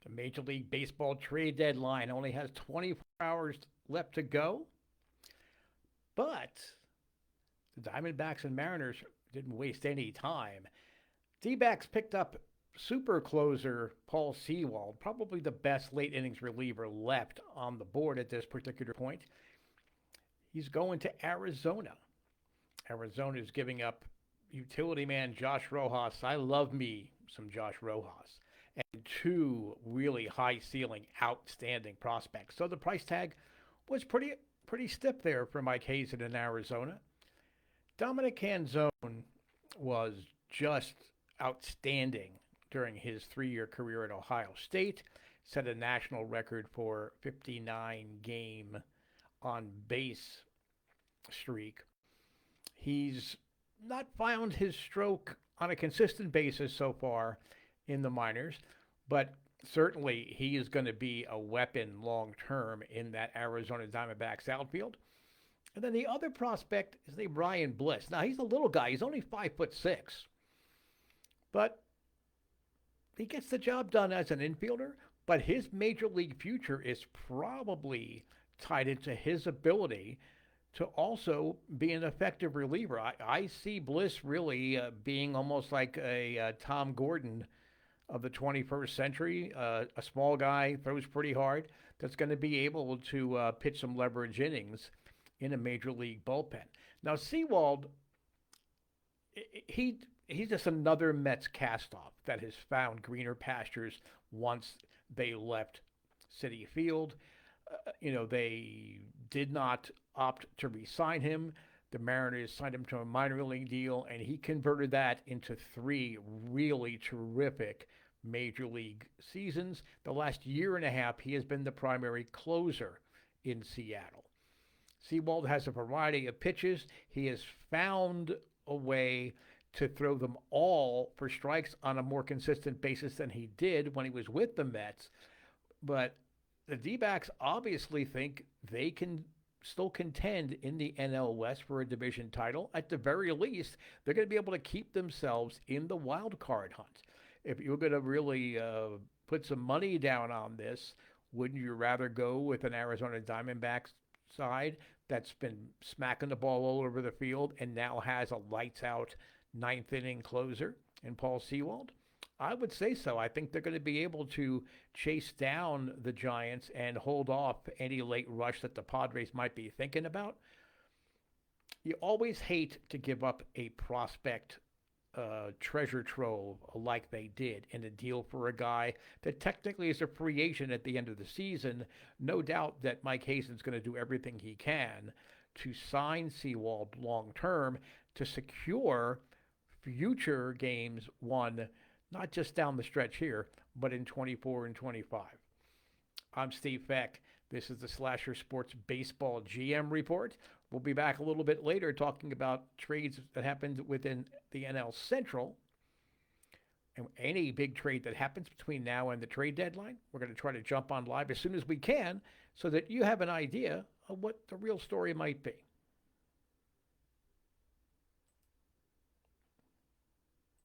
The Major League Baseball trade deadline only has 24 hours left to go, but the Diamondbacks and Mariners didn't waste any time. D-backs picked up super closer Paul Sewald, probably the best late innings reliever left on the board at this particular point. He's going to Arizona. Arizona is giving up utility man Josh Rojas. I love me some Josh Rojas. And two really high ceiling, outstanding prospects. So the price tag was pretty stiff there for Mike Hazen in Arizona. Dominic Canzone was just outstanding during his 3-year career at Ohio State. Set a national record for 59 game on base streak. He's not found his stroke on a consistent basis so far in the minors, but certainly he is going to be a weapon long term in that Arizona Diamondbacks outfield. And then the other prospect is named Brian Bliss. Now he's a little guy. He's only 5'6", but he gets the job done as an infielder. But his major league future is probably tied into his ability to also be an effective reliever. I see Bliss really being almost like a Tom Gordon of the 21st century, a small guy, throws pretty hard, that's going to be able to pitch some leverage innings in a major league bullpen. Now, Sewald, he's just another Mets castoff that has found greener pastures once they left Citi Field. They did not opt to re-sign him. The Mariners signed him to a minor league deal, and he converted that into 3 really terrific major league seasons. The last year and a half, he has been the primary closer in Seattle. Sewald has a variety of pitches. He has found a way to throw them all for strikes on a more consistent basis than he did when he was with the Mets. But the D-backs obviously think they can still contend in the NL West for a division title. At the very least, they're going to be able to keep themselves in the wild card hunt. If you're going to really put some money down on this, wouldn't you rather go with an Arizona Diamondbacks side that's been smacking the ball all over the field and now has a lights-out ninth inning closer in Paul Sewald? I would say so. I think they're going to be able to chase down the Giants and hold off any late rush that the Padres might be thinking about. You always hate to give up a prospect treasure trove like they did in a deal for a guy that technically is a free agent at the end of the season. No doubt that Mike Hazen's going to do everything he can to sign Sewald long term to secure future games won, not just down the stretch here, but in 24 and 25. I'm Steve Feck. This is the Slasher Sports Baseball GM Report. We'll be back a little bit later talking about trades that happened within the NL Central. And any big trade that happens between now and the trade deadline, we're going to try to jump on live as soon as we can so that you have an idea of what the real story might be.